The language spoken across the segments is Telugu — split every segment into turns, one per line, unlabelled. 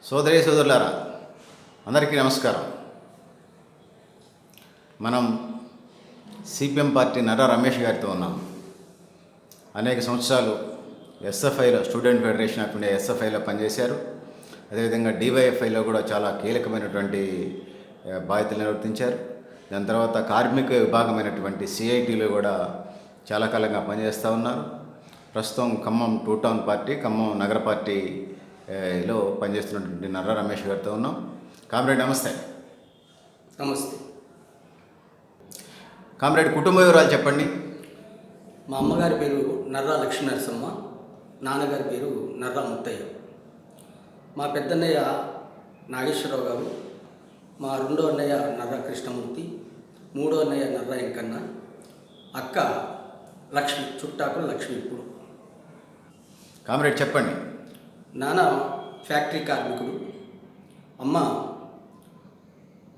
సోదరి సోదరులారా, అందరికీ నమస్కారం. మనం సిపిఎం పార్టీ నర్రా రమేష్ గారితో ఉన్నాం. అనేక సంవత్సరాలు ఎస్ఎఫ్ఐలో, స్టూడెంట్ ఫెడరేషన్ ఆఫ్ ఇండియా ఎస్ఎఫ్ఐలో పనిచేశారు. అదేవిధంగా డివైఎఫ్ఐలో కూడా చాలా కీలకమైనటువంటి బాధ్యతలు నిర్వర్తించారు. దాని తర్వాత కార్మిక విభాగమైనటువంటి సిఐటిలో కూడా చాలా కాలంగా పనిచేస్తూ ఉన్నారు. ప్రస్తుతం Khammam two town party, Khammam నగర పార్టీలో పనిచేస్తున్నటువంటి నర్రా రమేష్ గారితో ఉన్నాం. కామ్రేడ్ నమస్తే.
నమస్తే.
కామ్రేడ్, కుటుంబ వివరాలు చెప్పండి.
మా అమ్మగారి పేరు నర్రా లక్ష్మీ నరసమ్మ, నాన్నగారి పేరు నర్రా ముత్తయ్య. మా పెద్దన్నయ్య నాగేశ్వరరావు గారు, మా రెండో అన్నయ్య నర్రా కృష్ణమూర్తి, మూడో అన్నయ్య నర్రా వెంకన్న, అక్క లక్ష్మి, చుట్టాకులు లక్ష్మి. ఇప్పుడు
కామ్రేడ్ చెప్పండి.
నాన్న ఫ్యాక్టరీ కార్మికుడు, అమ్మ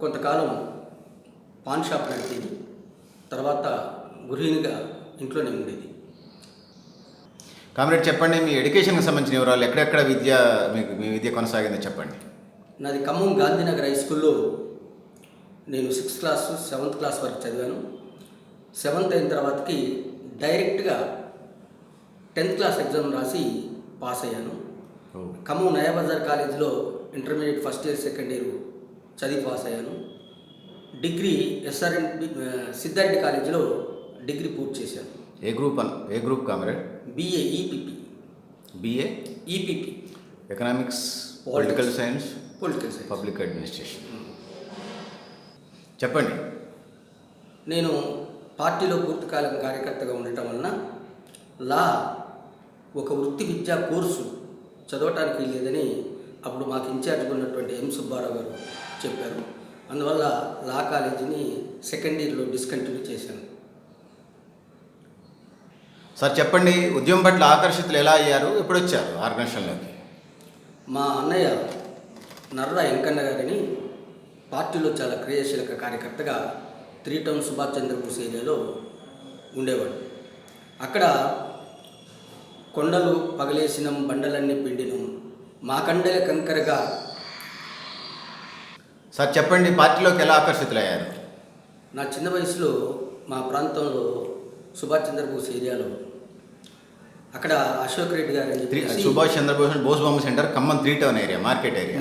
కొంతకాలం పాన్ షాప్ నడిపేది, తర్వాత గృహిణిగా ఇంట్లోనే ఉండేది.
కామ్రేడ్ చెప్పండి, మీ ఎడ్యుకేషన్కి సంబంధించిన వివరాలు, ఎక్కడెక్కడ మీ విద్య కొనసాగిందో చెప్పండి.
నాది ఖమ్మం గాంధీనగర్ హై స్కూల్లో నేను 6th క్లాస్ 7th క్లాస్ వరకు చదివాను. 7th అయిన తర్వాతకి డైరెక్ట్గా 10th క్లాస్ ఎగ్జామ్ రాసి పాస్ అయ్యాను. ఖమ్మం నయాబజార్ కాలేజీలో intermediate first year second year చదివి పాస్ అయ్యాను. డిగ్రీ ఎస్ఆర్ఎన్ సిద్ధారెడ్డి కాలేజీలో డిగ్రీ పూర్తి చేశాను.
ఏ group comrade?
BA EPP.
BA
EPP,
economics, political science,
political
public administration. చెప్పండి.
నేను పార్టీలో పూర్తికాలం కార్యకర్తగా ఉండటం వలన లా ఒక వృత్తి విద్యా కోర్సు చదవటానికి లేదని అప్పుడు మాకు ఇన్ఛార్జ్గా ఉన్నటువంటి ఎం సుబ్బారావు గారు చెప్పారు. అందువల్ల లా కాలేజీని సెకండ్ ఇయర్లో డిస్కంటిన్యూ చేశాను.
సార్ చెప్పండి, ఉద్యమం పట్ల ఆకర్షితులు ఎలా అయ్యారు, ఎప్పుడు వచ్చారు ఆర్గనైజేషన్లోకి?
మా అన్నయ్య నర్రా వెంకన్న గారిని పార్టీలో చాలా క్రియాశీలక కార్యకర్తగా 3 టౌన్ సుభాష్ చంద్రబోస్ ఏరియాలో ఉండేవాడు. అక్కడ కొండలు పగలేసినం, బండలన్నీ పిండినం, మా కండల కంకరగా.
సార్ చెప్పండి, పార్టీలోకి ఎలా ఆకర్షితులయ్యారు?
నా చిన్న వయసులో మా ప్రాంతంలో సుభాష్ చంద్రబోస్ ఏరియాలో అక్కడ అశోక్ రెడ్డి గారు అని చెప్పి,
సుభాష్ చంద్రబోస్ బోస్ బొమ్మ centre, Khammam 3 town area, market area.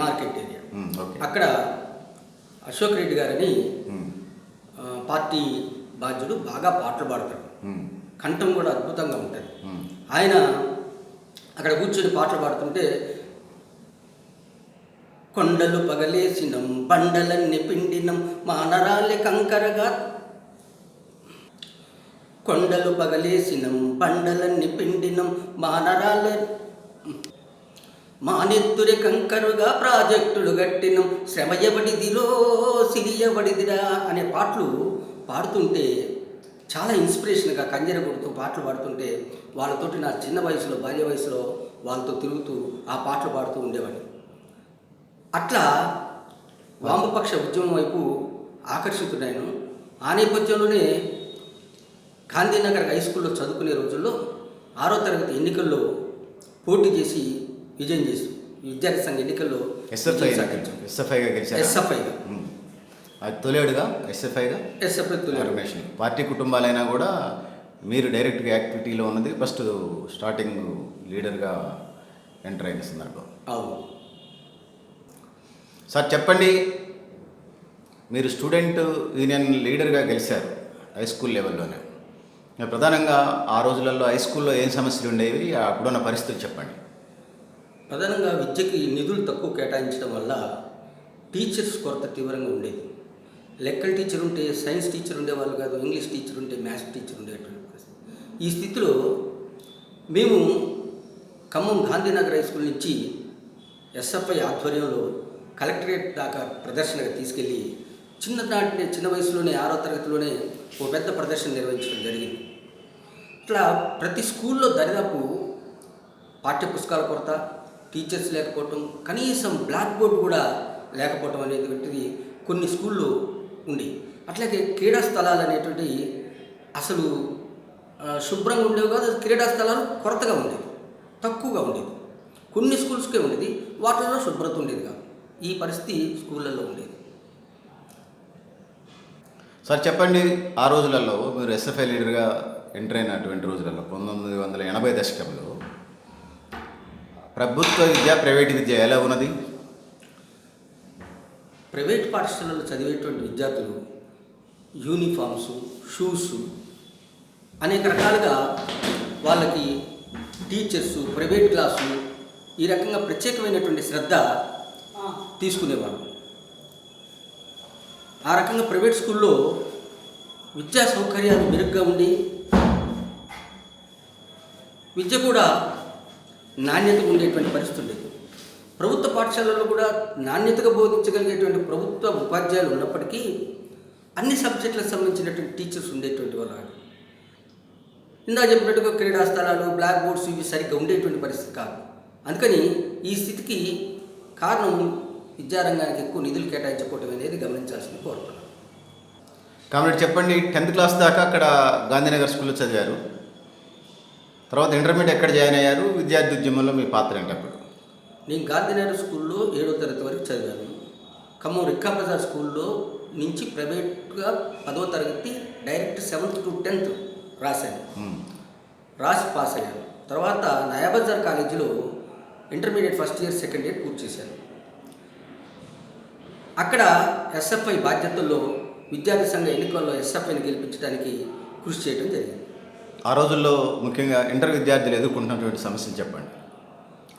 అక్కడ అశోక్ రెడ్డి గారని పార్టీ బాధ్యుడు, బాగా పాటలు పాడతాడు, కంఠం కూడా అద్భుతంగా ఉంటుంది. ఆయన అక్కడ కూర్చొని పాటలు పాడుతుంటే, కొండలు పగలేసినం, బండలన్నీ పిండినం, మా నరాలే కంకరగా, కొండలు పగలేసినం, బండలన్నీ పిండినం, మా నరాలే మానెత్తురి కంకరుగా ప్రాజెక్టులు గట్టినం, శ్రమయబడిదిలో సిరియబడిదిరా అనే పాటలు పాడుతుంటే చాలా ఇన్స్పిరేషన్గా కంజర కొడుతూ పాటలు పాడుతుంటే వాళ్ళతోటి నా చిన్న వయసులో, బాల్య వయసులో వాళ్ళతో తిరుగుతూ ఆ పాటలు పాడుతూ ఉండేవాడిని. అట్లా వామపక్ష ఉద్యమం వైపు ఆకర్షితుడైన ఆ నేపథ్యంలోనే గాంధీనగర్ హై స్కూల్లో చదువుకునే రోజుల్లో 6వ తరగతి ఎన్నికల్లో పోటీ చేసి విజయం చేసి విద్యార్థి సంఘ ఎన్నికల్లో
ఎస్ఎఫ్ఐగా అది తొలేడుగా ఎస్ఎఫ్ఐ ఆర్గనైజేషన్. పార్టీ కుటుంబాలైనా కూడా మీరు డైరెక్ట్గా యాక్టివిటీలో ఉన్నది ఫస్ట్ స్టార్టింగ్ లీడర్గా ఎంటర్ అయిన సందర్భం.
అవును
సార్ చెప్పండి, మీరు స్టూడెంట్ యూనియన్ లీడర్గా గెలిచారు హై స్కూల్ లెవెల్లోనే. ప్రధానంగా ఆ రోజులలో హై స్కూల్లో ఏం సమస్యలు ఉండేవి, అప్పుడున్న పరిస్థితులు చెప్పండి.
ప్రధానంగా విద్యకి నిధులు తక్కువ కేటాయించడం వల్ల టీచర్స్ కొరత తీవ్రంగా ఉండేది. లెక్కల టీచర్ ఉంటే సైన్స్ టీచర్ ఉండేవాళ్ళు కాదు, ఇంగ్లీష్ టీచర్ ఉంటే మ్యాథ్స్ టీచర్ ఉండేటువంటి పరిస్థితి. ఈ స్థితిలో మేము ఖమ్మం గాంధీనగర్ హై స్కూల్ నుంచి ఎస్ఎఫ్ఐ ఆధ్వర్యంలో కలెక్టరేట్ దాకా ప్రదర్శనగా తీసుకెళ్ళి చిన్న వయసులోనే 6వ తరగతిలోనే ఓ పెద్ద ప్రదర్శన నిర్వహించడం జరిగింది. ఇట్లా ప్రతి స్కూల్లో దరిదాపు పాఠ్యపుస్తకాల కొరత, టీచర్స్ లేకపోవటం, కనీసం బ్లాక్ బోర్డు కూడా లేకపోవటం అనేటువంటిది కొన్ని స్కూల్లో ఉండి, అట్లాగే క్రీడా స్థలాలు అనేటువంటి అసలు శుభ్రంగా ఉండేవి కాదు. క్రీడా స్థలాలు కొరతగా ఉండేవి, తక్కువగా ఉండేది. కొన్ని స్కూల్స్కే ఉండేది. వాటిల్లో శుభ్రత ఉండేది కాదు. ఈ పరిస్థితి స్కూళ్ళల్లో ఉండేది.
సార్ చెప్పండి, ఆ రోజులలో మీరు ఎస్ఎఫ్ఐ లీడర్గా ఎంటర్ అయినటువంటి రోజులలో 1980 దశకంలో ప్రభుత్వ విద్య, ప్రైవేట్ విద్య ఎలా ఉన్నది?
ప్రైవేట్ పాఠశాలలో చదివేటువంటి విద్యార్థులు యూనిఫామ్స్, షూస్ అనేక రకాలుగా వాళ్ళకి టీచర్సు, ప్రైవేట్ క్లాసు ఈ రకంగా ప్రత్యేకమైనటువంటి శ్రద్ధ తీసుకునేవారు. ఆ రకంగా ప్రైవేట్ స్కూల్లో విద్యా సౌకర్యాలు మెరుగ్గా ఉండి విద్య కూడా నాణ్యతగా ఉండేటువంటి పరిస్థితి ఉండేది. ప్రభుత్వ పాఠశాలలో కూడా నాణ్యతగా బోధించగలిగేటువంటి ప్రభుత్వ ఉపాధ్యాయులు ఉన్నప్పటికీ అన్ని సబ్జెక్టులకు సంబంధించినటువంటి టీచర్స్ ఉండేటువంటి వాళ్ళు కాదు. ఇందా చెప్పినట్టుగా క్రీడా స్థలాలు, బ్లాక్ బోర్డ్స్ ఇవి సరిగ్గా ఉండేటువంటి పరిస్థితి కాదు. అందుకని ఈ స్థితికి కారణం విద్యారంగానికి ఎక్కువ నిధులు కేటాయించుకోవటం అనేది గమనించాల్సింది కోరుతున్నాను.
కాబట్టి చెప్పండి, 10th క్లాస్ దాకా అక్కడ గాంధీనగర్ స్కూల్లో చదివారు. తర్వాత ఇంటర్మీడియట్ ఎక్కడ జాయిన్ అయ్యారు? విద్యార్థి ఉద్యమంలో మీ పాత్ర ఏంటి అప్పుడు?
నేను గాంధీనగర్ స్కూల్లో 7వ తరగతి వరకు చదివాను. ఖమ్మం రిక్కా బజార్ స్కూల్లో నుంచి ప్రైవేట్గా 10వ తరగతి డైరెక్ట్ 7th to 10th రాశాను. రాసి పాస్ అయ్యాను. తర్వాత నయాబజార్ కాలేజీలో intermediate first year, second year పూర్తి చేశాను. అక్కడ ఎస్ఎఫ్ఐ బాధ్యతల్లో విద్యార్థి సంఘ ఎన్నికల్లో ఎస్ఎఫ్ఐని గెలిపించడానికి కృషి చేయడం జరిగింది.
ఆ రోజుల్లో ముఖ్యంగా ఇంటర్ విద్యార్థులు ఎదుర్కొంటున్నటువంటి సమస్యలు చెప్పండి.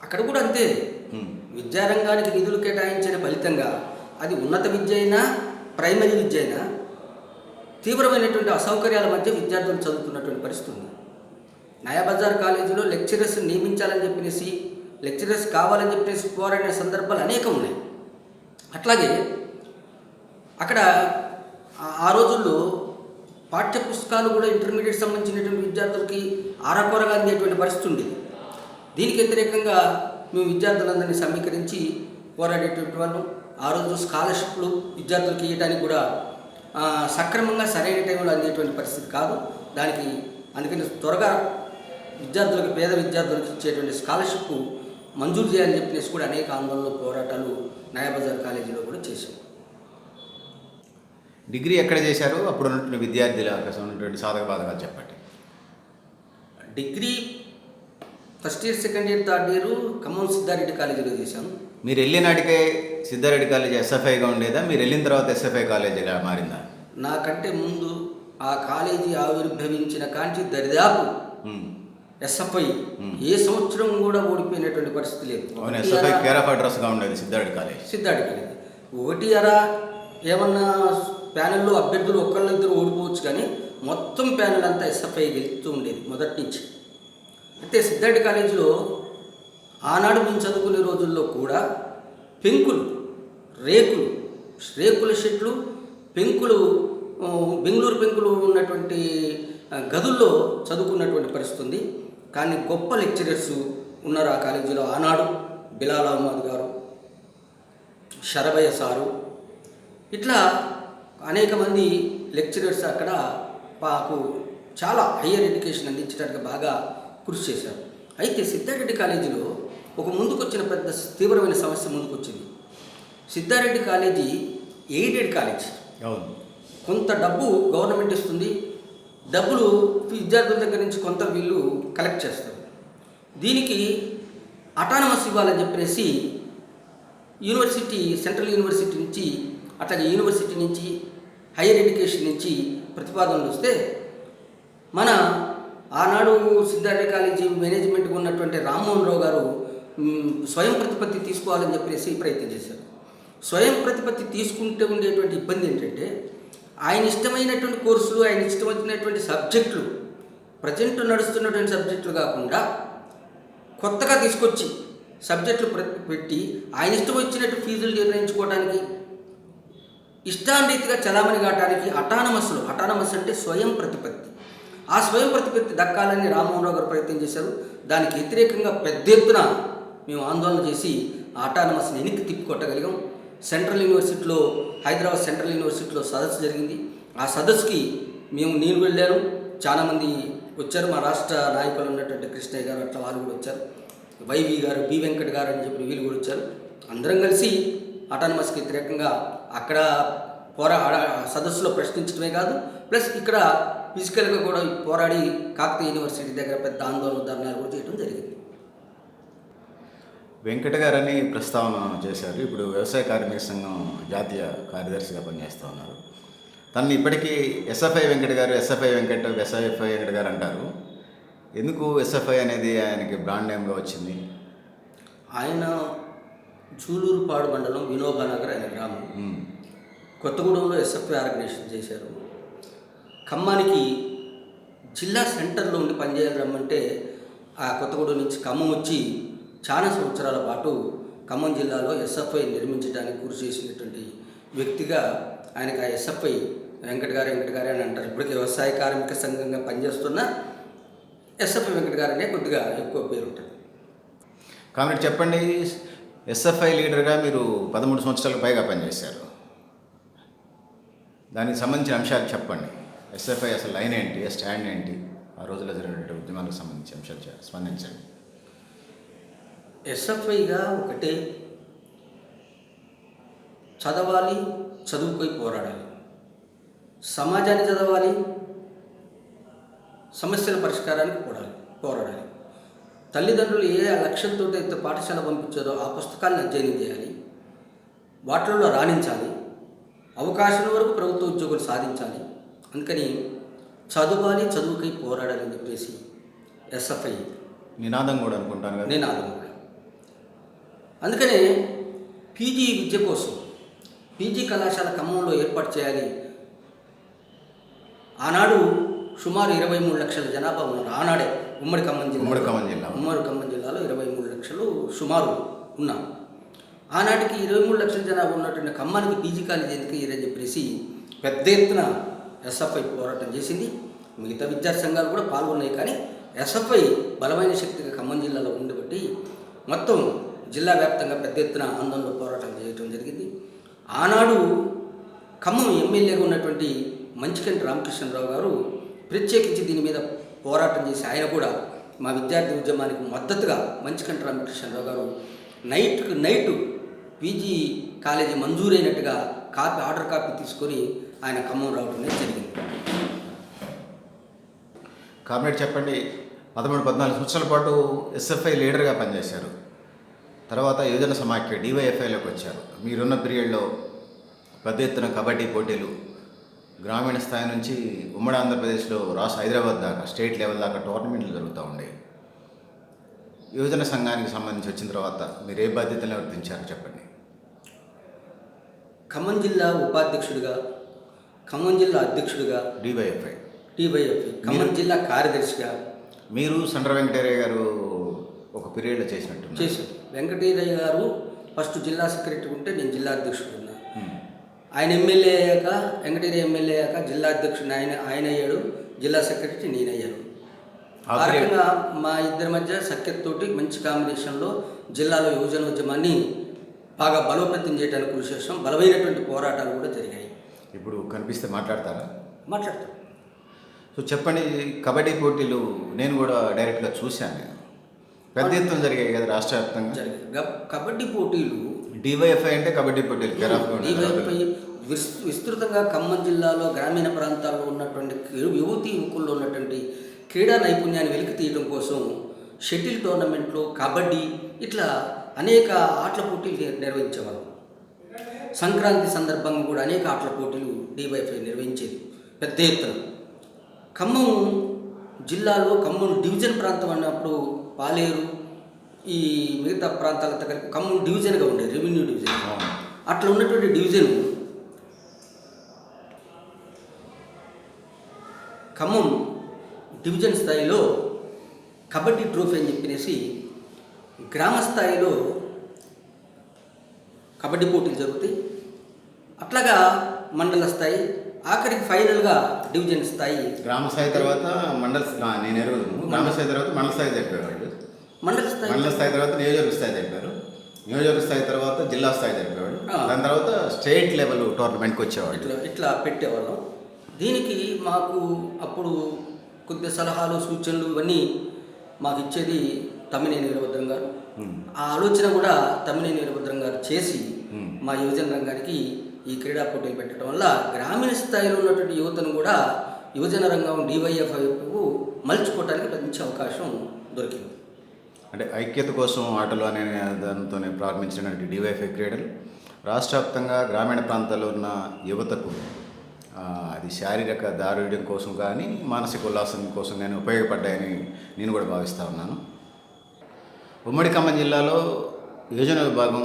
అక్కడ కూడా అంతే. విద్యారంగానికి నిధులు కేటాయించిన ఫలితంగా అది ఉన్నత విద్య అయినా, ప్రైమరీ విద్య అయినా తీవ్రమైనటువంటి అసౌకర్యాల మధ్య విద్యార్థులు చదువుతున్నటువంటి పరిస్థితి ఉంది. నయాబజార్ కాలేజీలో లెక్చరర్స్ నియమించాలని చెప్పేసి, లెక్చరర్స్ కావాలని చెప్పేసి పోరాడిన సందర్భాలు అనేకం ఉన్నాయి. అట్లాగే అక్కడ ఆ రోజుల్లో పాఠ్య పుస్తకాలు కూడా ఇంటర్మీడియట్ సంబంధించినటువంటి విద్యార్థులకి ఆరకొరగా అందేటువంటి పరిస్థితి ఉండేది. దీనికి వ్యతిరేకంగా మేము విద్యార్థులందరినీ సమీకరించి పోరాడేటువంటి వాళ్ళం. ఆ రోజు స్కాలర్షిప్లు విద్యార్థులకి ఇవ్వడానికి కూడా సక్రమంగా సరైన టైంలో అందేటువంటి పరిస్థితి కాదు. అందుకని త్వరగా విద్యార్థులకు, పేద విద్యార్థులకు ఇచ్చేటువంటి స్కాలర్షిప్ మంజూరు చేయాలని చెప్పేసి కూడా అనేక ఆందోళనలు, పోరాటాలు నయాబజార్ కాలేజీలో కూడా చేశాం.
డిగ్రీ ఎక్కడ చేశారు? అప్పుడు ఉన్నటువంటి విద్యార్థుల కోసం ఉన్నటువంటి సాధక బాధకాలు చెప్పండి.
Degree first year, second year, third year Khammam Siddhareddy కాలేజీలో చేశాను.
మీరు వెళ్ళినాటికే సిద్ధారెడ్డి కాలేజీ ఎస్ఎఫ్ఐగా ఉండేదా? మీరు వెళ్ళిన తర్వాత ఎస్ఎఫ్ఐ కాలేజీగా మారిందా?
నాకంటే ముందు ఆ కాలేజీ ఆవిర్భవించిన కాంచి దరిదాపు ఎస్ఎఫ్ఐ ఏ సంవత్సరం కూడా ఓడిపోయినటువంటి పరిస్థితి లేదు.
ఎస్ఎఫ్ఐ కేర్ ఆఫ్ అడ్రస్గా ఉండేది సిద్ధారెడ్డి కాలేజీ.
ఒకటి అరా ఏమన్నా ప్యానెల్లో అభ్యర్థులు ఒకళ్ళిద్దరు ఓడిపోవచ్చు, కానీ మొత్తం ప్యానెల్ అంతా ఎస్ఎఫ్ఐ గెలుస్తూ ఉండేది మొదటి నుంచి. అయితే సిద్ధారెడ్డి కాలేజీలో ఆనాడు మేము చదువుకునే రోజుల్లో కూడా పెంకులు, రేకుల షెట్లు, పెంకులు, బెంగళూరు పెంకులు ఉన్నటువంటి గదుల్లో చదువుకున్నటువంటి పరిస్థితి ఉంది. కానీ గొప్ప లెక్చరర్స్ ఉన్నారు ఆ కాలేజీలో ఆనాడు. బిలాల్ అహ్మద్ గారు, శరభయ్య సారు, ఇట్లా అనేక మంది లెక్చరర్స్ అక్కడ మాకు చాలా హయ్యర్ ఎడ్యుకేషన్ అందించడానికి బాగా కృషి చేశారు. అయితే సిద్ధారెడ్డి కాలేజీలో ఒక ముందుకొచ్చిన పెద్ద తీవ్రమైన సమస్య ముందుకొచ్చింది. Siddhareddy college aided college. కొంత డబ్బు గవర్నమెంట్ ఇస్తుంది, డబ్బులు విద్యార్థుల దగ్గర నుంచి కొంత వీళ్ళు కలెక్ట్ చేస్తారు. దీనికి అటానమస్ ఇవ్వాలని చెప్పేసి యూనివర్సిటీ, సెంట్రల్ యూనివర్సిటీ నుంచి, అట్లాగే యూనివర్సిటీ నుంచి, హైయర్ ఎడ్యుకేషన్ నుంచి ప్రతిపాదనలు వస్తే మన ఆనాడు సిద్ధారెడ్డి కాలేజీ మేనేజ్మెంట్గా ఉన్నటువంటి రామ్మోహన్ రావు గారు స్వయం ప్రతిపత్తి తీసుకోవాలని చెప్పేసి ప్రయత్నం చేశారు. స్వయం ప్రతిపత్తి తీసుకుంటే ఉండేటువంటి ఇబ్బంది ఏంటంటే ఆయన ఇష్టమైనటువంటి కోర్సులు, ఆయన ఇష్టం వచ్చినటువంటి సబ్జెక్టులు, ప్రజెంట్ నడుస్తున్నటువంటి సబ్జెక్టులు కాకుండా కొత్తగా తీసుకొచ్చి సబ్జెక్టులు పెట్టి ఆయన ఇష్టం వచ్చినట్టు ఫీజులు నిర్ణయించుకోవడానికి, ఇష్టాన్రీతిగా చలామణి కావడానికి అటానమస్ అంటే స్వయం ప్రతిపత్తి. ఆ స్వయం ప్రతిపత్తి దక్కాలని రామ్మోహన్ రావు గారు ప్రయత్నం చేశారు. దానికి వ్యతిరేకంగా పెద్ద ఎత్తున మేము ఆందోళన చేసి అటానమస్ని వెనక్కి తిప్పికొట్టగలిగాం. సెంట్రల్ యూనివర్సిటీలో, హైదరాబాద్ సెంట్రల్ యూనివర్సిటీలో సదస్సు జరిగింది. ఆ సదస్సుకి నేను వెళ్ళాను. చాలామంది వచ్చారు. మా రాష్ట్ర నాయకులు ఉన్నటువంటి కృష్ణయ్య గారు అట్లా వాళ్ళు కూడా వచ్చారు. వైవి గారు, బి వెంకట్ గారు అని చెప్పి వీళ్ళు కూడా వచ్చారు. అందరం కలిసి ఆటానమస్కి వ్యతిరేకంగా అక్కడ సదస్సులో ప్రశ్నించడమే కాదు, ప్లస్ ఇక్కడ ఫిజికల్గా కూడా పోరాడి కాకతీయ యూనివర్సిటీ దగ్గర పెద్ద ఆందోళన ధర్నాలు కూడా చేయడం జరిగింది.
వెంకట గారని ప్రస్తావన చేశారు. ఇప్పుడు వ్యవసాయ కార్మిక సంఘం జాతీయ కార్యదర్శిగా పనిచేస్తూ ఉన్నారు. తను ఇప్పటికీ ఎస్ఎఫ్ఐ వెంకట గారు, ఎస్ఎఫ్ఐ వెంకట గారు అంటారు. ఎందుకు ఎస్ఎఫ్ఐ అనేది ఆయనకి బ్రాండ్ నేమ్గా వచ్చింది?
ఆయన జూలూరుపాడు మండలం వినోబానగర్ ఆయన గ్రామం. కొత్తగూడెంలో ఎస్ఎఫ్ఐ ఆర్గనైజేషన్ చేశారు. ఖమ్మానికి జిల్లా సెంటర్లో ఉండి పనిచేయాలి రమ్మంటే ఆ కొత్తగూడెం నుంచి ఖమ్మం వచ్చి చాలా సంవత్సరాల పాటు ఖమ్మం జిల్లాలో ఎస్ఎఫ్ఐ నిర్మించడానికి కృషి చేసినటువంటి వ్యక్తిగా ఆయనకు ఆ ఎస్ఎఫ్ఐ వెంకట గారు అని అంటారు. ఇప్పటికీ వ్యవసాయ కార్మిక సంఘంగా పనిచేస్తున్న ఎస్ఎఫ్ఐ వెంకట గారు అనే కొద్దిగా ఎక్కువ పేరు ఉంటుంది.
కాబట్టి చెప్పండి, ఎస్ఎఫ్ఐ లీడర్గా మీరు 13 సంవత్సరాలకు పైగా పనిచేశారు. దానికి సంబంధించిన అంశాలు చెప్పండి. ఎస్ఎఫ్ఐ అసలు లైన్ ఏంటి, స్టాండ్ ఏంటి, ఆ రోజుల్లో జరిగినటువంటి ఉద్యమాలకు సంబంధించిన అంశాలు స్పందించండి.
ఎస్ఎఫ్ఐగా ఒకటే, చదవాలి, చదువుకొని పోరాడాలి, సమాజాన్ని చదవాలి, సమస్యల పరిష్కారానికి పోరాడాలి. తల్లిదండ్రులు ఏ లక్ష్యంతో అయితే పాఠశాల పంపించారో ఆ పుస్తకాలను అధ్యయనం చేయాలి, వాటిల్లో రాణించాలి, అవకాశం వరకు ప్రభుత్వ ఉద్యోగులు సాధించాలి. అందుకని చదవాలి, చదువుకై పోరాడాలని చెప్పేసి ఎస్ఎఫ్ఐ
నినాదం కూడా అనుకుంటాను కదా.
నినాదం కూడా. అందుకనే పీజీ విద్య కోసం పీజీ కళాశాల ఖమ్మంలో ఏర్పాటు చేయాలి. ఆనాడు సుమారు 23 లక్షల జనాభా ఉన్నారు. ఆనాడే ఉమ్మడి ఖమ్మం జిల్లాలో 23 లక్షలు సుమారు ఉన్నారు. ఆనాటికి 23 లక్షల జనాభా ఉన్నటువంటి ఖమ్మానికి పీజీ కాలేజీ ఎందుకు ఇరని చెప్పేసి పెద్ద ఎత్తున ఎస్ఎఫ్ఐ పోరాటం చేసింది. మిగతా విద్యార్థి సంఘాలు కూడా పాల్గొన్నాయి. కానీ ఎస్ఎఫ్ఐ బలమైన శక్తిగా ఖమ్మం జిల్లాలో ఉండబట్టి మొత్తం జిల్లా వ్యాప్తంగా పెద్ద ఎత్తున ఆందోళన పోరాటం చేయడం జరిగింది. ఆనాడు ఖమ్మం ఎమ్మెల్యేగా ఉన్నటువంటి మంచికంటి రామకృష్ణరావు గారు ప్రత్యేకించి దీని మీద పోరాటం చేసి ఆయన కూడా మా విద్యార్థి ఉద్యమానికి మద్దతుగా మంచికంటి రామకృష్ణరావు గారు నైట్ పీజీ కాలేజీ మంజూరైనట్టుగా ఆర్డర్ కాపీ తీసుకొని ఆయన ఖమ్మం రావడం జరిగింది.
కాబట్టి చెప్పండి, 13-14 సంవత్సరాల పాటు ఎస్ఎఫ్ఐ లీడర్గా పనిచేశారు. తర్వాత యువజన సమాఖ్య డివైఎఫ్ఐలోకి వచ్చారు. మీరున్న పీరియడ్లో పెద్ద ఎత్తున కబడ్డీ పోటీలు గ్రామీణ స్థాయి నుంచి ఉమ్మడి ఆంధ్రప్రదేశ్లో హైదరాబాద్ దాకా స్టేట్ లెవెల్ దాకా టోర్నమెంట్లు జరుగుతూ ఉండేవి. యువజన సంఘానికి సంబంధించి వచ్చిన తర్వాత మీరు ఏ బాధ్యతలు నిర్వర్తించారో చెప్పండి.
ఖమ్మం జిల్లా ఉపాధ్యక్షుడిగా, ఖమ్మం జిల్లా అధ్యక్షుడిగా
డివైఎఫ్ఐ,
ఖమ్మం జిల్లా కార్యదర్శిగా.
మీరు సండ్ర వెంకటేరయ్య గారు ఒక పీరియడ్లో చేశారు.
వెంకటేరయ్య గారు ఫస్ట్ జిల్లా సెక్రటరీ ఉంటే నేను జిల్లా అధ్యక్షుడు ఉన్నా. ఆయన ఎమ్మెల్యే అయ్యాక, వెంకటేరయ్య ఎమ్మెల్యే అయ్యాక జిల్లా అధ్యక్షుడు ఆయన అయ్యాడు, జిల్లా సెక్రటరీ నేనయ్యాను. ఆ రకంగా మా ఇద్దరి మధ్య సఖ్యతతోటి మంచి కాంబినేషన్లో జిల్లాలో యువజన ఉద్యమాన్ని బాగా బలోపేతం చేయడానికి కృషి చేసాం. బలమైనటువంటి పోరాటాలు కూడా జరిగాయి.
ఇప్పుడు కనిపిస్తే మాట్లాడతారా?
మాట్లాడతాం.
సో చెప్పండి, కబడ్డీ పోటీలు నేను కూడా డైరెక్ట్గా చూశాను. పెద్ద ఎత్తున జరిగాయి కదా రాష్ట్ర వ్యాప్తంగా
జరిగాయి కబడ్డీ పోటీలు.
డివైఎఫ్ఐ అంటే కబడ్డీ పోటీలు.
డివైఎఫ్ఐ విస్తృతంగా ఖమ్మం జిల్లాలో గ్రామీణ ప్రాంతాల్లో ఉన్నటువంటి యువకుల్లో ఉన్నటువంటి క్రీడా నైపుణ్యాన్ని వెలికి తీయడం కోసం షటిల్ టోర్నమెంట్లు, కబడ్డీ ఇట్లా అనేక ఆటల పోటీలు నిర్వహించేవాళ్ళం. సంక్రాంతి సందర్భంగా కూడా అనేక ఆటల పోటీలు డివైఎఫ్ఐ నిర్వహించేది పెద్ద ఎత్తున. ఖమ్మం జిల్లాలో ఖమ్మం డివిజన్ ప్రాంతం అన్నప్పుడు పాలేరు ఈ మిగతా ప్రాంతాలతో కలిపి ఖమ్మం డివిజన్గా ఉండేది, రెవెన్యూ డివిజన్. అట్లా ఉన్నటువంటి డివిజన్ ఖమ్మం డివిజన్ స్థాయిలో కబడ్డీ ట్రోఫీ అని చెప్పేసి గ్రామ స్థాయిలో కబడ్డీ పోటీలు జరుగుతాయి. అట్లాగా మండల స్థాయి, ఆఖరికి ఫైనల్గా డివిజన్ స్థాయి.
గ్రామ స్థాయి తర్వాత నేను ఎరుగుతాను. గ్రామ స్థాయి తర్వాత మండల స్థాయి జరిపేవాళ్ళు. మండల స్థాయి తర్వాత నియోజకవర్గ స్థాయి జరిపారు. నియోజకవర్గ స్థాయి తర్వాత జిల్లా స్థాయి జరిపేవాళ్ళు. దాని తర్వాత స్టేట్ లెవెల్ టోర్నమెంట్కి వచ్చేవాళ్ళు.
ఇట్లా పెట్టేవాళ్ళం. దీనికి మాకు అప్పుడు కొద్దిగా సలహాలు, సూచనలు ఇవన్నీ మాకు ఇచ్చేది తమ్మినేని వీరభద్రం గారు. ఆ ఆలోచన కూడా తమ్మినేని వీరభద్రం గారు చేసి మా యువజన రంగానికి ఈ క్రీడా పోటీలు పెట్టడం వల్ల గ్రామీణ స్థాయిలో ఉన్నటువంటి యువతను కూడా యువజన రంగం డివైఎఫ్ఐకు మలుచుకోవడానికి మంచి అవకాశం దొరికింది.
అంటే ఐక్యత కోసం ఆటలు అనే దానితోనే ప్రారంభించినటువంటి డివైఎఫ్ఐ క్రీడలు రాష్ట్ర వ్యాప్తంగా గ్రామీణ ప్రాంతాల్లో ఉన్న యువతకు అది శారీరక దారుఢ్యం కోసం కానీ మానసిక ఉల్లాసం కోసం కానీ ఉపయోగపడ్డాయని నేను కూడా భావిస్తూ ఉన్నాను. ఉమ్మడి ఖమ్మం జిల్లాలో యువజన విభాగం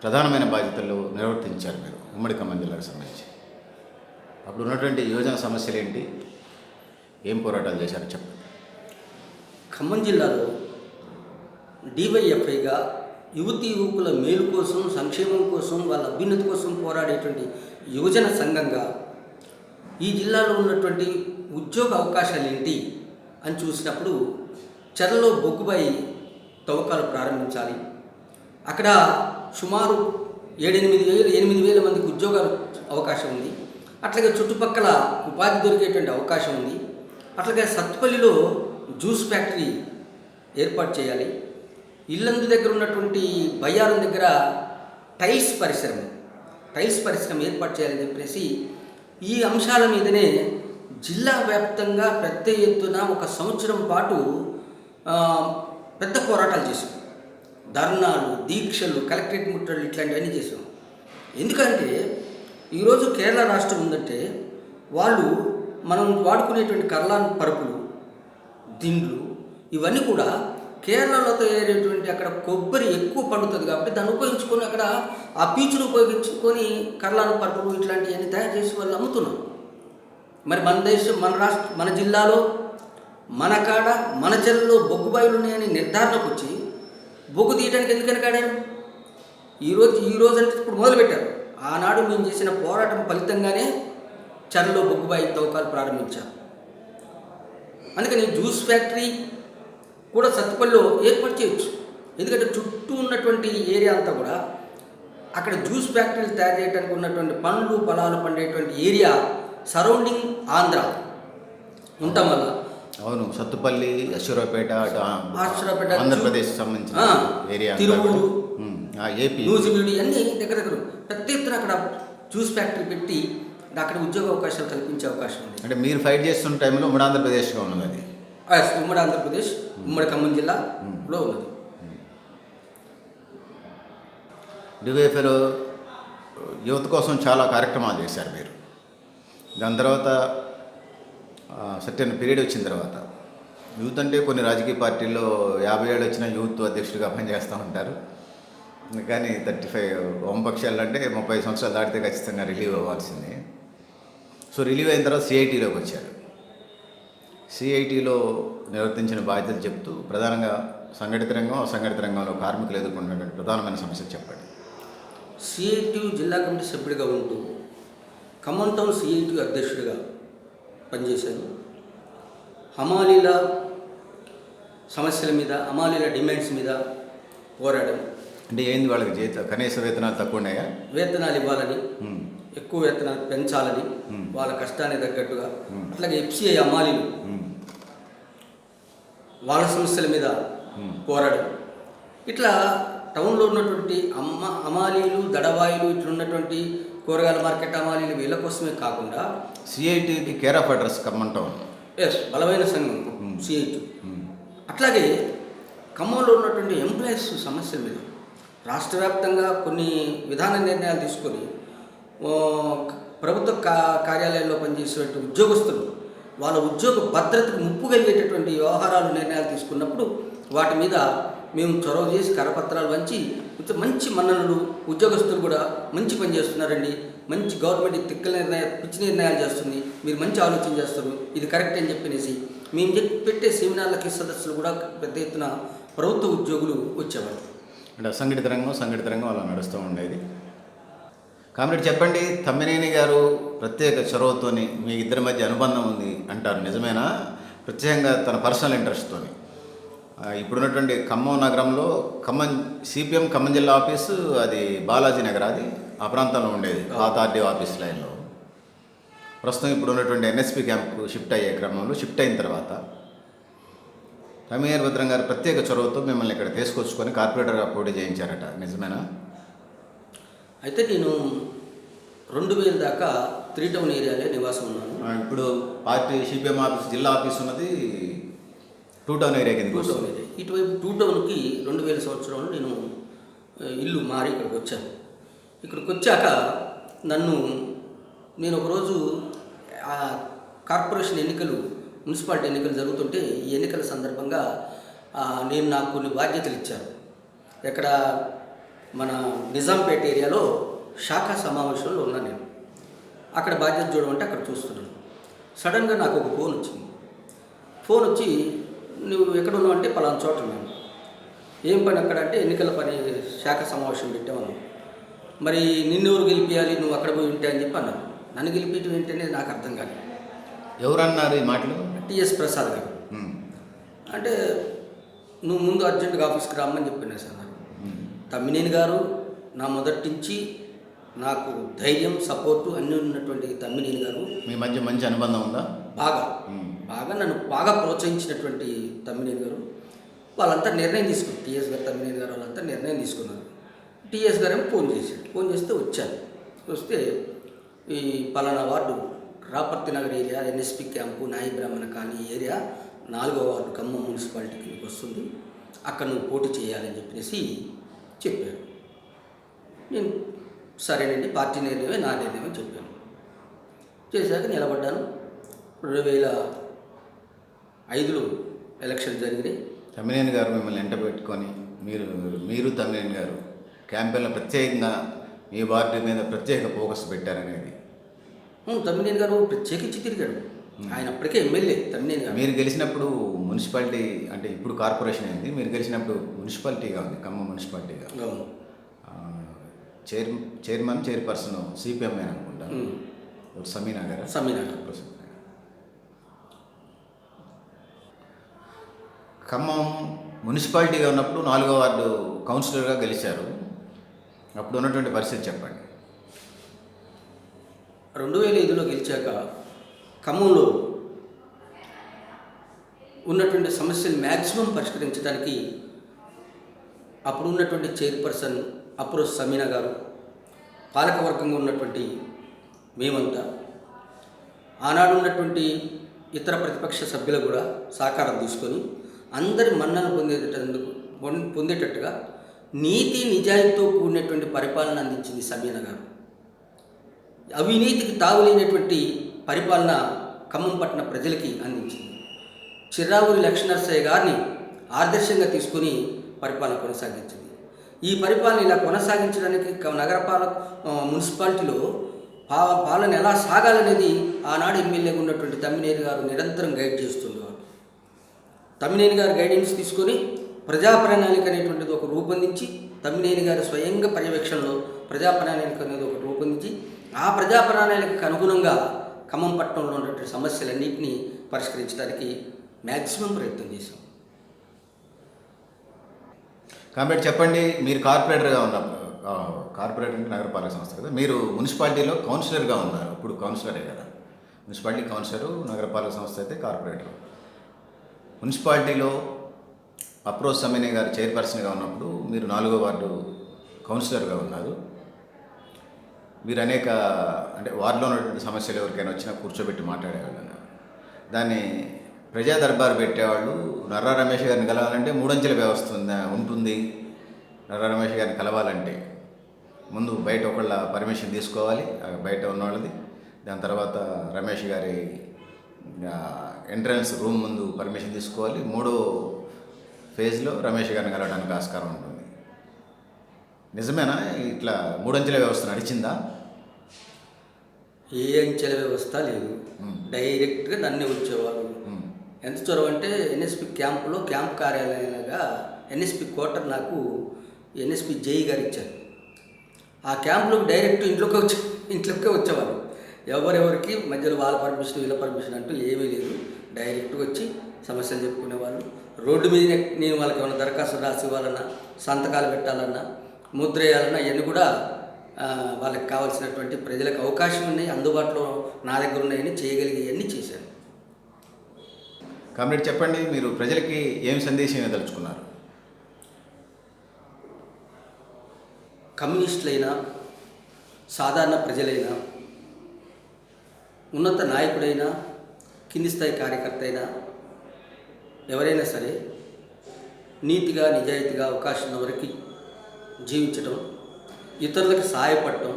ప్రధానమైన బాధ్యతలు నిర్వర్తించారు మీరు ఉమ్మడి ఖమ్మం జిల్లాకు సంబంధించి. అప్పుడు ఉన్నటువంటి యువజన సమస్యలు ఏంటి, ఏం పోరాటాలు చేశారో చెప్పండి.
ఖమ్మం జిల్లాలో డివైఎఫ్ఐగా యువతీ యువకుల మేలు కోసం, సంక్షేమం కోసం, వాళ్ళ అభ్యున్నతి కోసం పోరాడేటువంటి యువజన సంఘంగా ఈ జిల్లాలో ఉన్నటువంటి ఉద్యోగ అవకాశాలు ఏంటి అని చూసినప్పుడు చెరలో బొగ్గుబాయి తవ్వకాలు ప్రారంభించాలి, అక్కడ సుమారు 8,000 మందికి ఉద్యోగాలు అవకాశం ఉంది, అట్లాగే చుట్టుపక్కల ఉపాధి దొరికేటువంటి అవకాశం ఉంది, అట్లాగే సత్తుపల్లిలో జ్యూస్ ఫ్యాక్టరీ ఏర్పాటు చేయాలి, ఇల్లందు దగ్గర ఉన్నటువంటి బయ్యారం దగ్గర టైల్స్ పరిశ్రమ ఏర్పాటు చేయాలని చెప్పేసి ఈ అంశాల మీదనే జిల్లా వ్యాప్తంగా పెద్ద ఎత్తున ఒక సంవత్సరం పాటు పెద్ద పోరాటాలు చేసాం. ధర్నాలు, దీక్షలు, కలెక్టరేట్ ముట్టలు ఇట్లాంటివన్నీ చేసాం. ఎందుకంటే ఈరోజు కేరళ రాష్ట్రం ఉందంటే వాళ్ళు మనం వాడుకునేటువంటి కర్లాన్ పరుపులు, దిండ్లు ఇవన్నీ కూడా కేరళలో తయారయ్యేటువంటి అక్కడ కొబ్బరి ఎక్కువ పండుతుంది కాబట్టి దాన్ని ఉపయోగించుకొని అక్కడ ఆ పీచును ఉపయోగించుకొని కర్లాన్ పరుపులు ఇట్లాంటివన్నీ తయారు చేసి వాళ్ళు అమ్ముతున్నారు. మరి మన దేశం, మన రాష్ట్రం, మన జిల్లాలో, మన కాడ, మన చెరువులో బొగ్గుబాయిలు ఉన్నాయని నిర్ధారణకు వచ్చి బొగ్గు తీయడానికి ఎందుకని కాడారు? ఈరోజు అంటే ఇప్పుడు మొదలుపెట్టారు. ఆనాడు మేము చేసిన పోరాటం ఫలితంగానే చెరువులో బొగ్గుబాయి తవ్వకాలు ప్రారంభించారు. అందుకని జ్యూస్ ఫ్యాక్టరీ కూడా సత్తుపల్లిలో ఏర్పాటు చేయొచ్చు. ఎందుకంటే చుట్టూ ఉన్నటువంటి ఏరియా అంతా కూడా అక్కడ జ్యూస్ ఫ్యాక్టరీలు తయారు చేయడానికి ఉన్నటువంటి పండ్లు ఫలాలు పండేటువంటి ఏరియా సరౌండింగ్ ఆంధ్ర ఉండటం వల్ల.
అవును, సత్తుపల్లి, అశ్వరావుపేట, ఆంధ్రప్రదేశ్ సంబంధించిన ఏరియా,
తిరువురు,
ఏపీ,
నూజివీడు అన్నీ దగ్గర పెద్ద ఎత్తున అక్కడ జ్యూస్ ఫ్యాక్టరీ పెట్టి అక్కడ ఉద్యోగ అవకాశాలు కల్పించే అవకాశం ఉంది.
అంటే మీరు ఫైట్ చేస్తున్న టైంలో ఉమ్మడి ఆంధ్రప్రదేశ్గా ఉన్నది అది.
ఉమ్మడి ఆంధ్రప్రదేశ్, ఉమ్మడి ఖమ్మం జిల్లాలో ఉన్నది.
డివైఎఫ్ఐలో యువత కోసం చాలా కార్యక్రమాలు చేశారు మీరు. దాని తర్వాత సర్టెన్ పీరియడ్ వచ్చిన తర్వాత యూత్ అంటే కొన్ని రాజకీయ పార్టీల్లో 50 ఏళ్ళు వచ్చిన యూత్ అధ్యక్షుడిగా పనిచేస్తూ ఉంటారు. కానీ 35 వామపక్షాలు అంటే 30 సంవత్సరాలు దాటితే ఖచ్చితంగా రిలీవ్ అవ్వాల్సిందే. సో రిలీవ్ అయిన తర్వాత సిఐటీలోకి వచ్చారు. సిఐటీలో నిర్వర్తించిన బాధ్యతలు చెప్తూ ప్రధానంగా సంఘటిత రంగం, అసంఘటిత రంగంలో కార్మికులు ఎదుర్కొంటున్నటువంటి ప్రధానమైన సమస్యలు చెప్పండి.
సిఐటి జిల్లా కమిటీ సభ్యుడిగా ఉంటూ ఖమ్మం టౌన్ సిఐటి అధ్యక్షుడిగా పనిచేశాను. హమాలీల సమస్యల మీద, హమాలీల డిమాండ్స్ మీద పోరాడాను.
అంటే ఏంది, వాళ్ళకి కనీస వేతనాలు తక్కువ ఉన్నాయా?
వేతనాలు ఇవ్వాలని, ఎక్కువ వేతనాలు పెంచాలని, వాళ్ళ కష్టానికి తగ్గట్టుగా. అట్లాగే ఎఫ్సిఐ హమాలీలు వాళ్ళ సమస్యల మీద పోరాడం. ఇట్లా టౌన్లో ఉన్నటువంటి హమాలీలు, దడవాయిలు, ఇట్లా ఉన్నటువంటి కూరగాయల మార్కెట్ హమాలీలు వీళ్ళ కోసమే కాకుండా
సిఐటికి care of address Khammam town.
బలమైన సంఘం సిఐటి. అట్లాగే ఖమ్మంలో ఉన్నటువంటి ఎంప్లాయీస్ సమస్యల మీద రాష్ట్ర వ్యాప్తంగా కొన్ని విధాన నిర్ణయాలు తీసుకొని ప్రభుత్వ కార్యాలయాల్లో పనిచేసేటువంటి ఉద్యోగస్తులు వాళ్ళ ఉద్యోగ భద్రతకు ముప్పు కలిగేటటువంటి వ్యవహారాలు, నిర్ణయాలు తీసుకున్నప్పుడు వాటి మీద మేము చొరవ చేసి కరపత్రాలు వంచి మంచి మన్ననలు, ఉద్యోగస్తులు కూడా మంచి పని చేస్తున్నారండి, మంచి గవర్నమెంట్ పిచ్చి నిర్ణయాలు చేస్తుంది, మీరు మంచి ఆలోచన చేస్తారు, ఇది కరెక్ట్ అని చెప్పనేసి మేము పెట్టే సెమినార్లకి సదస్సులు కూడా పెద్ద ఎత్తున ప్రభుత్వ ఉద్యోగులు వచ్చేవారు.
అంటే అసంఘటిత రంగం, సంఘటిత రంగం అలా నడుస్తూ ఉండేది. కామ్రేడ్ చెప్పండి, తమ్మినేని గారు ప్రత్యేక చొరవతోని మీ ఇద్దరి మధ్య అనుబంధం ఉంది అంటారు, నిజమేనా? ప్రత్యేకంగా తన పర్సనల్ ఇంట్రెస్ట్తోని ఇప్పుడున్నటువంటి ఖమ్మం నగరంలో సిపిఎం ఖమ్మం జిల్లా ఆఫీసు అది బాలాజీ నగర్, అది ఆ ప్రాంతంలో ఉండేది, పాత ఆర్డీఓ ఆఫీస్ లైన్లో. ప్రస్తుతం ఇప్పుడు ఉన్నటువంటి ఎన్ఎస్పి క్యాంప్కు షిఫ్ట్ అయ్యే క్రమంలో, షిఫ్ట్ అయిన తర్వాత తమ్మినేని భద్రం గారు ప్రత్యేక చొరవతో మిమ్మల్ని ఇక్కడ తీసుకొచ్చుకొని కార్పొరేటర్గా పోటీ చేయించారట, నిజమేనా?
అయితే నేను 2000 దాకా 3 టౌన్ ఏరియాలో నివాసం ఉన్నాను.
ఇప్పుడు పార్టీ సిపిఎం ఆఫీస్, జిల్లా ఆఫీస్ ఉన్నది 2 టౌన్ ఏరియా కింద
2 టౌన్ ఏరియా. ఇటువైపు 2 టౌన్కి 2000 సంవత్సరంలో నేను ఇల్లు మారి ఇక్కడికి వచ్చాను. ఇక్కడికి వచ్చాక నేను ఒకరోజు ఆ కార్పొరేషన్ ఎన్నికలు, మున్సిపాలిటీ ఎన్నికలు జరుగుతుంటే ఈ ఎన్నికల సందర్భంగా నాకు కొన్ని బాధ్యతలు ఇచ్చారు. ఎక్కడ మన నిజాంపేట ఏరియాలో శాఖా సమావేశంలో ఉన్నాను నేను. అక్కడ బాధ్యత చూడమంటే అక్కడ చూస్తున్నాను. సడన్గా నాకు ఒక ఫోన్ వచ్చింది. ఫోన్ వచ్చి, నువ్వు ఎక్కడ ఉన్నావు అంటే పలానా చోట ఉన్నాను. ఏం పని అక్కడ అంటే ఎన్నికల పని, శాఖ సమావేశం పెట్టామన్నాను. మరి నిన్నెవరు గెలిపించాలి, నువ్వు అక్కడ పోయి ఉంటే అని చెప్పి అన్నారు. నన్ను గెలిపించడం ఏంటనే నాకు అర్థం కాదు.
ఎవరన్నారు ఈ మాటలు?
టిఎస్ ప్రసాద్ గారు. అంటే నువ్వు ముందు అర్జెంటుగా ఆఫీస్కి రమ్మని చెప్పినా సార్. తమ్మినేని గారు నా మొదటి నుంచి నాకు ధైర్యం, సపోర్టు అన్నీ ఉన్నటువంటి తమ్మినేని గారు.
మీ మధ్య మంచి అనుబంధం ఉందా?
బాగా నన్ను బాగా ప్రోత్సహించినటువంటి తమ్మినేని గారు. వాళ్ళంతా నిర్ణయం తీసుకున్నారు. టీఎస్ గారు, తమ్మినేని గారు వాళ్ళంతా నిర్ణయం తీసుకున్నారు. టీఎస్ గారేమో ఫోన్ చేశాడు. ఫోన్ చేస్తే వచ్చాను. వస్తే ఈ పలానా ward Raparthi Nagar area, NSP camp, నాయి బ్రాహ్మణ కాలనీ ఏరియా 4వ వార్డు ఖమ్మం మున్సిపాలిటీ కిందకి వస్తుంది, అక్కడ నువ్వు పోటీ చేయాలని చెప్పేసి చెప్పారు. నేను సరేనండి, పార్టీ నిర్ణయమే నా నిర్ణయమే చెప్పాను. చేశాక నిలబడ్డాను. 2005లో ఎలక్షన్ జరిగినాయి.
తమ్మినేని గారు మిమ్మల్ని ఎంట పెట్టుకొని మీరు తమ్మినేని గారు క్యాంపెయిన్లో ప్రత్యేకంగా మీ వార్డు మీద ప్రత్యేక ఫోకస్ పెట్టారనేది.
తమ్మినేని గారు ప్రత్యేకించి తిరిగాడు. ఆయన అప్పటికే ఎమ్మెల్యే తమ్మినేని గారు.
మీరు గెలిచినప్పుడు మున్సిపాలిటీ, అంటే ఇప్పుడు కార్పొరేషన్ అయింది, మీరు గెలిచినప్పుడు మున్సిపాలిటీగా ఉంది, ఖమ్మం మున్సిపాలిటీగా.
అవును.
చైర్మన్, చైర్పర్సన్ సిపిఎం అనుకుంటాను. సమీనా గారు. ఖమ్మం మున్సిపాలిటీగా ఉన్నప్పుడు 4వ వార్డు కౌన్సిలర్గా గెలిచారు. అప్పుడు ఉన్నటువంటి పరిస్థితి చెప్పండి.
2005లో గెలిచాక ఖమ్మంలో ఉన్నటువంటి సమస్యలు మ్యాక్సిమం పరిష్కరించడానికి అప్పుడు ఉన్నటువంటి చైర్పర్సన్ అప్రోచ్ సమీనా గారు, పాలకవర్గంగా ఉన్నటువంటి మేమంతా, ఆనాడు ఉన్నటువంటి ఇతర ప్రతిపక్ష సభ్యులు కూడా సహకారం తీసుకొని అందరి మన్నను పొందేటట్టుగా నీతి నిజాయితీతో కూడినటువంటి పరిపాలన అందించింది సమీనా గారు. అవినీతికి తావులేనటువంటి పరిపాలన ఖమ్మం పట్టణ ప్రజలకి అందించింది. చిర్రావూరి లక్ష్మీనరసయ్య గారిని ఆదర్శంగా తీసుకుని పరిపాలన కొనసాగించింది. ఈ పరిపాలన ఇలా కొనసాగించడానికి నగరపాలక మున్సిపాలిటీలో పాలన ఎలా సాగాలనేది ఆనాడు ఎమ్మెల్యేగా ఉన్నటువంటి తమ్మినేని గారు నిరంతరం గైడ్ చేస్తుండేవారు. తమ్మినేని గారు గైడెన్స్ తీసుకొని ప్రజాప్రణాళిక అనేటువంటిది ఒక రూపొందించి, తమ్మినేని గారి స్వయంగా పర్యవేక్షణలో ప్రజాప్రణాళిక అనేది ఒకటి రూపొందించి, ఆ ప్రజాప్రణాళికకు అనుగుణంగా ఖమ్మం పట్టణంలో ఉన్నటువంటి సమస్యలన్నింటినీ పరిష్కరించడానికి మ్యాక్సిమం ప్రయత్నం చేశాం.
కాబట్టి చెప్పండి, మీరు కార్పొరేటర్గా ఉన్నప్పుడు, కార్పొరేటర్ అంటే నగరపాలక సంస్థ కదా, మీరు మున్సిపాలిటీలో కౌన్సిలర్గా ఉన్నారు. ఇప్పుడు కౌన్సిలరే కదా, మున్సిపాలిటీ కౌన్సిలరు, నగరపాలక సంస్థ అయితే కార్పొరేటర్. మున్సిపాలిటీలో అప్రోచ్ సమీనా గారు చైర్పర్సన్గా ఉన్నప్పుడు మీరు 4వ వార్డు కౌన్సిలర్గా ఉన్నారు. మీరు అనేక, అంటే వార్డులో ఉన్నటువంటి సమస్యలు ఎవరికైనా వచ్చినా కూర్చోబెట్టి మాట్లాడేవాళ్ళు. దాన్ని ప్రజా దర్బారు పెట్టేవాళ్ళు. నర్రా రమేష్ గారిని కలవాలంటే 3 అంచెల వ్యవస్థ ఉంటుంది. నర్రా రమేష్ గారిని కలవాలంటే ముందు బయట ఒకళ్ళ పర్మిషన్ తీసుకోవాలి, బయట ఉన్న వాళ్ళది. దాని తర్వాత రమేష్ గారి ఎంట్రన్స్ రూమ్ ముందు పర్మిషన్ తీసుకోవాలి. 3వ ఫేజ్లో రమేష్ గారిని కలవడానికి ఆస్కారం ఉంటుంది. నిజమేనా ఇట్లా 3 అంచెల వ్యవస్థ నడిచిందా?
ఏ అంచెల వ్యవస్థ లేదు. డైరెక్ట్గా నన్ను వచ్చేవాళ్ళు. ఎంత చొరవ అంటే ఎన్ఎస్పి క్యాంపులో క్యాంప్ కార్యాలయంగా ఎన్ఎస్పి క్వార్టర్ నాకు ఎన్ఎస్పి జేఈ గారు ఇచ్చారు. ఆ క్యాంపులోకి డైరెక్ట్ ఇంట్లోకే వచ్చేవాళ్ళు. ఎవరెవరికి మధ్యలో వాళ్ళ పర్మిషన్ వీళ్ళ పర్మిషన్ అంటూ ఏమీ లేదు. డైరెక్ట్గా వచ్చి సమస్యలు చెప్పుకునేవాళ్ళు. రోడ్డు మీద నేను వాళ్ళకి ఏమైనా దరఖాస్తు రాసి ఇవ్వాలన్నా, సంతకాలు పెట్టాలన్నా, ముద్ర వేయాలన్నా అవన్నీ కూడా వాళ్ళకి కావాల్సినటువంటి ప్రజలకు అవకాశం ఉన్నాయి, అందుబాటులో నా దగ్గర ఉన్నాయని చేయగలిగేవన్నీ చేశాను.
కామ్రేడ్ చెప్పండి, మీరు ప్రజలకి ఏం సందేశం ఇవ్వదలుచుకున్నారు?
కమ్యూనిస్టులైనా, సాధారణ ప్రజలైనా, ఉన్నత నాయకుడైనా, కింది స్థాయి కార్యకర్త అయినా, ఎవరైనా సరే నీతిగా నిజాయితీగా అవకాశం ఉన్న వరకు జీవించటం, ఇతరులకు సహాయపడటం,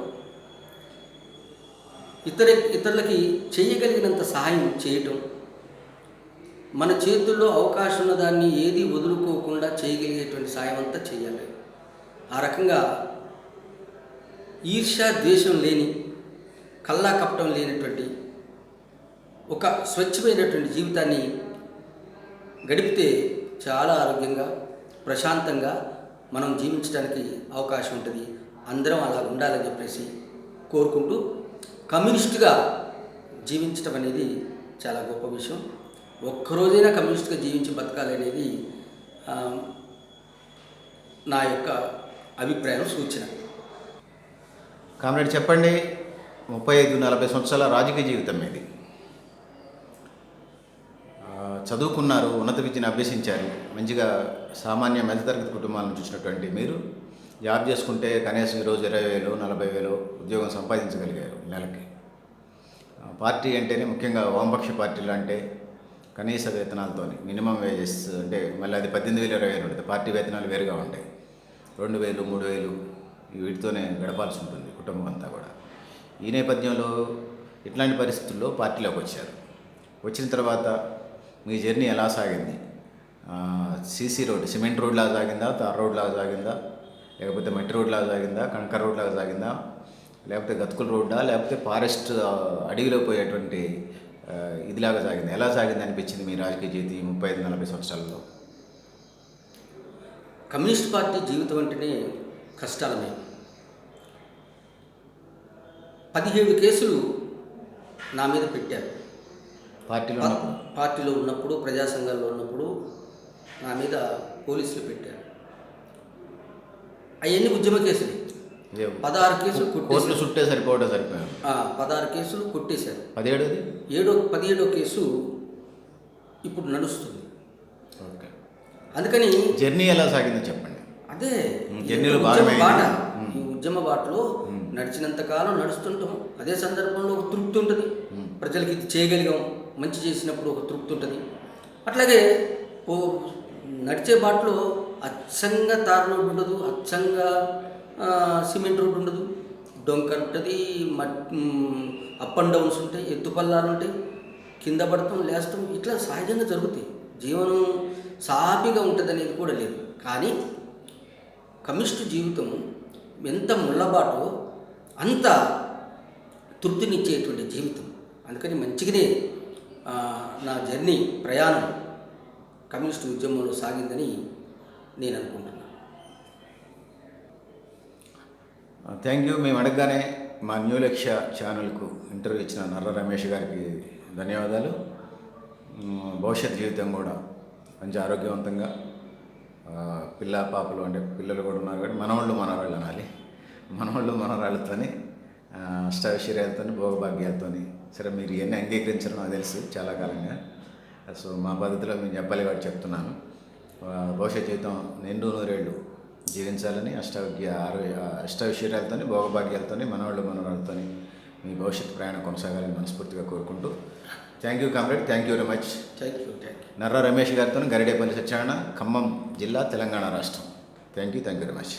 ఇతరులకి చేయగలిగినంత సహాయం చేయటం, మన చేతుల్లో అవకాశం ఉన్న దాన్ని ఏది వదులుకోకుండా చేయగలిగేటువంటి సాయం అంతా చేయాలి. ఆ రకంగా ఈర్ష్య ద్వేషం లేని, కల్లా కపటం లేనటువంటి ఒక స్వచ్ఛమైనటువంటి జీవితాన్ని గడిపితే చాలా ఆరోగ్యంగా ప్రశాంతంగా మనం జీవించడానికి అవకాశం ఉంటుంది. అందరం అలా ఉండాలని చెప్పేసి కోరుకుంటూ, కమ్యూనిస్టుగా జీవించడం అనేది చాలా గొప్ప విషయం. ఒక్కరోజైనా కమ్యూనిస్ట్గా జీవించి బతకాలి అనేది నా యొక్క అభిప్రాయం, సూచన.
కామ్రేడ్ చెప్పండి, 35-40 సంవత్సరాల రాజకీయ జీవితం మీది. చదువుకున్నారు, ఉన్నత విద్యను అభ్యసించారు, మంచిగా సామాన్య మధ్యతరగతి కుటుంబాలను చూసినటువంటి మీరు జాబ్ చేసుకుంటే కనీసం ఈరోజు 20,000 40,000 ఉద్యోగం సంపాదించగలిగారు నెలకి. పార్టీ అంటేనే ముఖ్యంగా వామపక్ష పార్టీలు అంటే కనీస వేతనాలతో మినిమం వేజెస్ అంటే మళ్ళీ అది 18,000 20,000 ఉంటుంది. పార్టీ వేతనాలు వేరుగా ఉంటాయి. 2,000 3,000 వీటితోనే గడపాల్సి ఉంటుంది కుటుంబం అంతా కూడా. ఈ నేపథ్యంలో ఇట్లాంటి పరిస్థితుల్లో పార్టీలోకి వచ్చారు. వచ్చిన తర్వాత మీ జర్నీ ఎలా సాగింది? సీసీ రోడ్, సిమెంట్ రోడ్ లాగా సాగిందా, తార్ రోడ్ లాగా సాగిందా, లేకపోతే మట్టి రోడ్ లాగా సాగిందా, కంకర్ రోడ్ లాగా సాగిందా, లేకపోతే గతుకుల రోడ్డా, లేకపోతే ఫారెస్ట్ అడవిలో పోయేటువంటి ఇదిలాగా సాగింది? ఎలా సాగింది అనిపించింది మీ రాజకీయ జీవితం 35-40 సంవత్సరాలలో?
కమ్యూనిస్ట్ పార్టీ జీవితం అంటేనే కష్టాలమే. 17 కేసులు నా మీద పెట్టారు. పార్టీలో ఉన్నప్పుడు, ప్రజా సంఘాల్లో ఉన్నప్పుడు నా మీద పోలీసులు పెట్టారు. అవన్నీ ఉద్యమ కేసులు. 16 కేసులు
కోర్టులు చుట్టే సరిపోవడం సరిపోయారు.
16 కేసులు కొట్టేశారు.
17వ
కేసు ఇప్పుడు నడుస్తుంది.
ఓకే.
అందుకని
జర్నీ ఎలా సాగిందో చెప్పండి.
అదే
జర్నీలో
ఈ ఉద్యమ బాటలో నడిచినంత కాలం నడుస్తుంటాం. అదే సందర్భంలో ఒక తృప్తి ఉంటుంది. ప్రజలకి ఇది చేయగలిగాం, మంచి చేసినప్పుడు ఒక తృప్తి ఉంటుంది. అట్లాగే నడిచే బాటలో అచ్చంగా తార్ రోడ్డు ఉండదు, అచ్చంగా సిమెంట్ రోడ్డు ఉండదు, డొంకర్ ఉంటుంది, అప్ అండ్ డౌన్స్ ఉంటాయి, ఎత్తుపల్లాలు ఉంటాయి, కింద పడతాం లేస్తాం, ఇట్లా సహజంగా జరుగుతాయి. జీవనం సాఫీగా ఉంటుంది అనేది కూడా లేదు. కానీ కమ్యూనిస్టు జీవితం ఎంత ముళ్ళబాటో అంత తృప్తినిచ్చేటువంటి జీవితం. అందుకని మంచిగానే నా జర్నీ, ప్రయాణం కమ్యూనిస్టు ఉద్యమంలో సాగిందని నేను అనుకుంటున్నాను.
Thank you. మేము అడగగానే మా న్యూ లక్ష్య ఛానల్కు ఇంటర్వ్యూ ఇచ్చిన నర్ర రమేష్ గారికి ధన్యవాదాలు. భవిష్యత్ జీవితం కూడా మంచి ఆరోగ్యవంతంగా, పిల్ల పాపలు అంటే పిల్లలు కూడా ఉన్నారు కాబట్టి మనవాళ్ళు మనరాళ్ళు అనాలి, మనవాళ్ళు మనరాళ్ళతోని అష్టైశ్వర్యాలతో భోగభాగ్యాలతో, సరే మీరు ఇవన్నీ అంగీకరించడం నాకు తెలుసు చాలా కాలంగా. సో మా పద్ధతిలో మేము చెప్పాలి కాబట్టి చెప్తున్నాను. భవిష్యత్ జీవితం నిండు 100 ఏళ్ళు జీవించాలని, అష్టైశ్వర్యాలతో భోగభాగ్యాలతో మనవాళ్ళు మనరాళ్ళతో మీ భవిష్యత్ ప్రయాణం కొనసాగాలని మనస్ఫూర్తిగా కోరుకుంటూ thank you comrade. Thank you very much.
Thank you.
Narra Ramesh గారితో, గరిడేపల్లి సత్యనారాయణ, ఖమ్మం జిల్లా, తెలంగాణ రాష్ట్రం. Thank you very much.